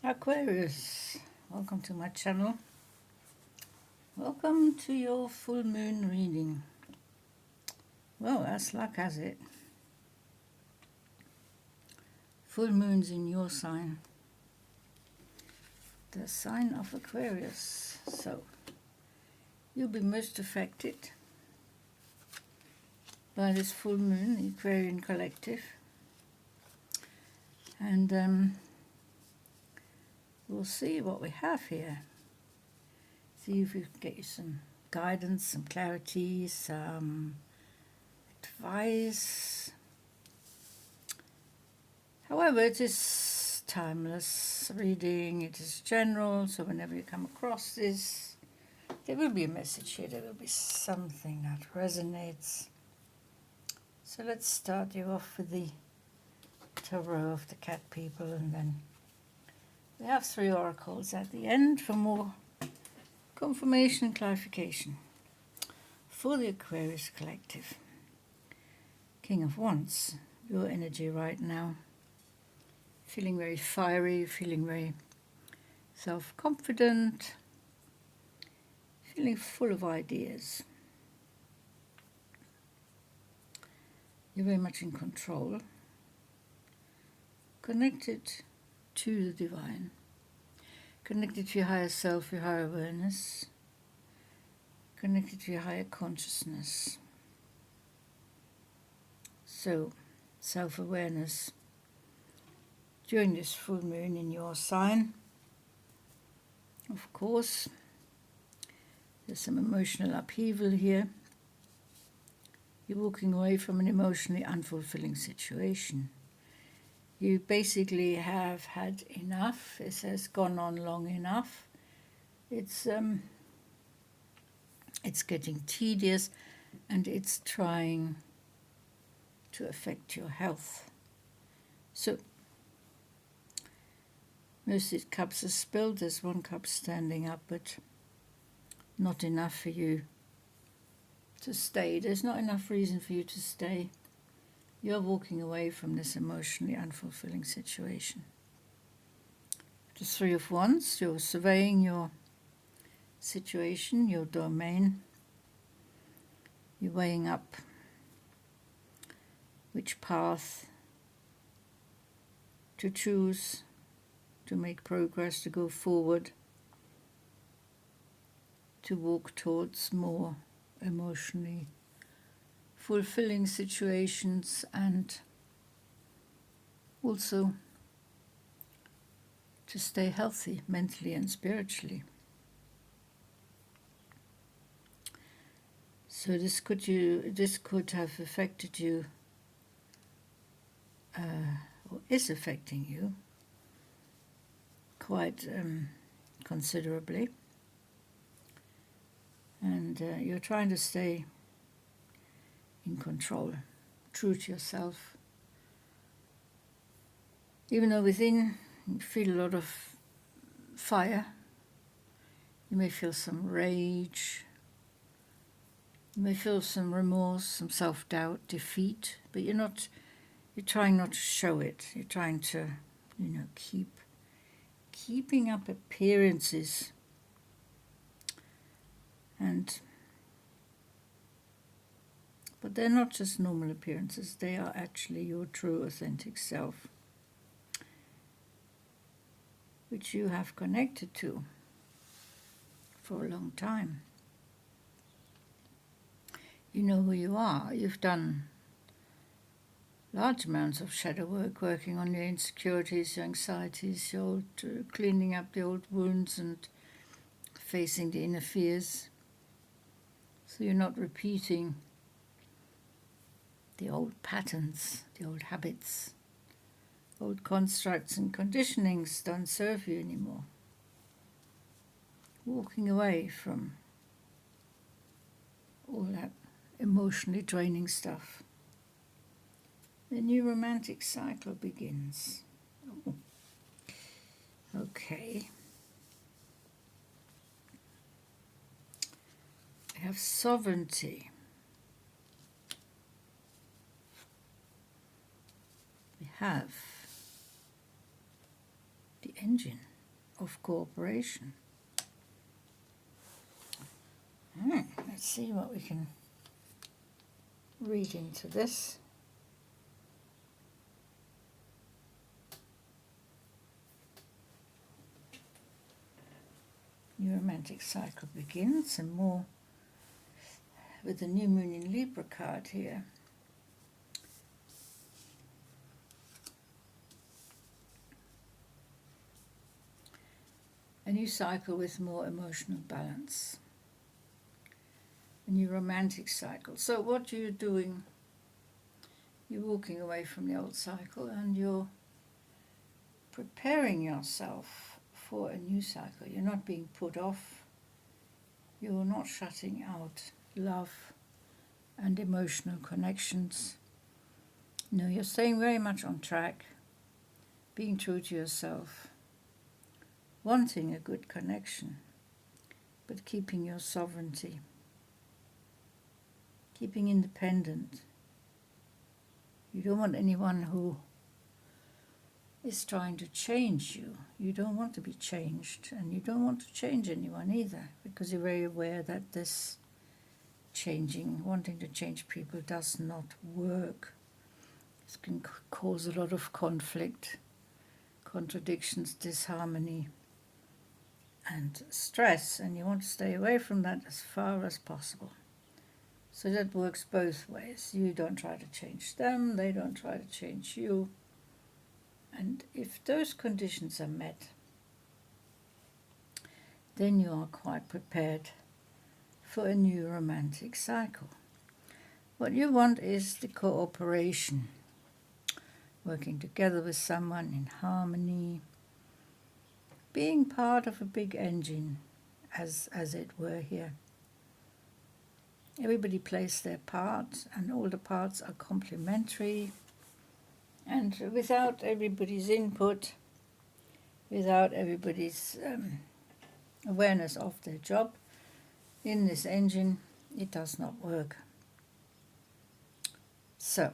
Aquarius, welcome to my channel. Welcome to your full moon reading. Well, as luck has it, full moon's in your sign, the sign of Aquarius. So, you'll be most affected by this full moon, the Aquarian collective. And we'll see what we have here. See if we can get you some guidance, some clarity, some advice. However, it is timeless reading, it is general, so whenever you come across this, there will be a message here, there will be something that resonates. So let's start you off with the Tarot of the Cat People, and then we have 3 oracles at the end for more confirmation and clarification for the Aquarius collective. King of Wands, your energy right now. Feeling very fiery, feeling very self-confident, feeling full of ideas. You're very much in control, connected to the divine, connected to your higher self, your higher awareness, connected to your higher consciousness. So, self-awareness during this full moon in your sign. Of course, there's some emotional upheaval here. You're walking away from an emotionally unfulfilling situation. You basically have had enough. It has gone on long enough. It's getting tedious, and it's trying to affect your health. So, most of the cups are spilled. There's 1 cup standing up, but not enough for you to stay. There's not enough reason for you to stay. You're walking away from this emotionally unfulfilling situation. The 3 of Wands, you're surveying your situation, your domain. You're weighing up which path to choose to make progress, to go forward, to walk towards more emotionally fulfilling situations, and also to stay healthy mentally and spiritually. So this could have affected you, or is affecting you quite considerably, and you're trying to stay in control, true to yourself, even though within you feel a lot of fire. You may feel some rage, you may feel some remorse, some self-doubt, defeat, but you're trying not to show it. You're trying to, keeping up appearances, but they're not just normal appearances, they are actually your true authentic self, which you have connected to for a long time. You know who you are. You've done large amounts of shadow work, working on your insecurities, your anxieties, your cleaning up the old wounds and facing the inner fears. So you're not repeating the old patterns, the old habits, old constructs and conditionings don't serve you anymore. Walking away from all that emotionally draining stuff. The new romantic cycle begins. Oh. Okay. We have sovereignty. We have the engine. of cooperation. Let's see what we can read into this. New romantic cycle begins, and more with the new moon in Libra card here. A new cycle with more emotional balance. A new romantic cycle. So what you're doing, you're walking away from the old cycle and you're preparing yourself for a new cycle. You're not being put off. You're not shutting out love and emotional connections. No, you're staying very much on track, being true to yourself, wanting a good connection, but keeping your sovereignty, keeping independent. You don't want anyone who is trying to change you. You don't want to be changed, and you don't want to change anyone either, because you're very aware that this wanting to change people does not work. It can cause a lot of conflict, contradictions, disharmony, and stress, and you want to stay away from that as far as possible. So that works both ways. You don't try to change them, they don't try to change you. And if those conditions are met, then you are quite prepared for a new romantic cycle. What you want is the cooperation, working together with someone in harmony, being part of a big engine, as it were here. Everybody plays their part, and all the parts are complementary. And without everybody's input, without everybody's awareness of their job in this engine, it does not work. So,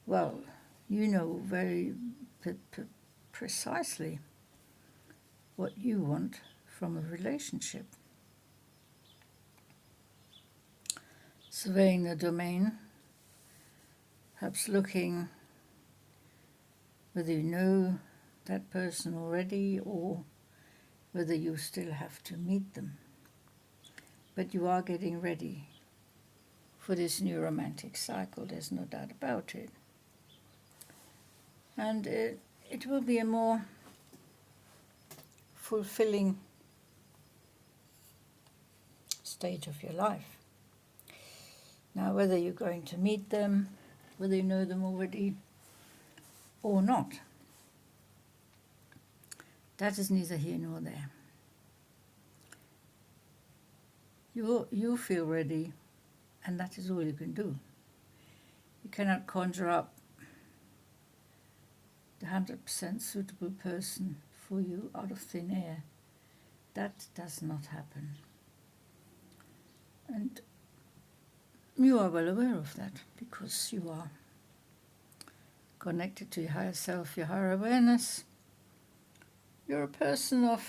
well, you know very precisely what you want from a relationship. Surveying the domain, perhaps looking whether you know that person already or whether you still have to meet them. But you are getting ready for this new romantic cycle, there's no doubt about it. And it will be a more fulfilling stage of your life. Now, whether you're going to meet them, whether you know them already or not, that is neither here nor there. You feel ready, and that is all you can do. You cannot conjure up the 100% suitable person for you out of thin air. That does not happen. And you are well aware of that, because you are connected to your higher self, your higher awareness. You're a person of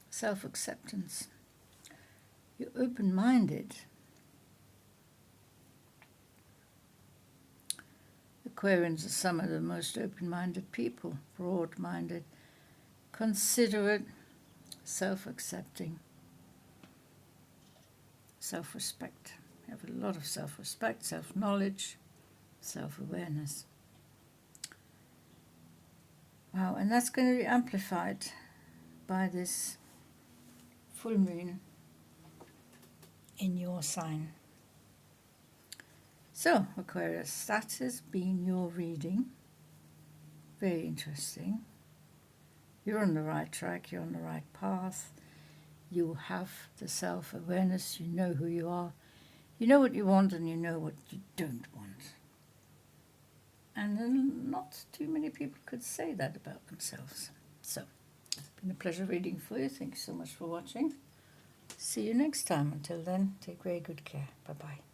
self-acceptance. You're open-minded. Aquarians are some of the most open-minded people, broad-minded, considerate, self-accepting, self-respect. You have a lot of self-respect, self-knowledge, self-awareness. Wow, and that's going to be amplified by this full moon in your sign. So, Aquarius, that has been your reading. Very interesting. You're on the right track, you're on the right path. You have the self-awareness, you know who you are. You know what you want and you know what you don't want. And then not too many people could say that about themselves. So, it's been a pleasure reading for you. Thank you so much for watching. See you next time. Until then, take very good care. Bye-bye.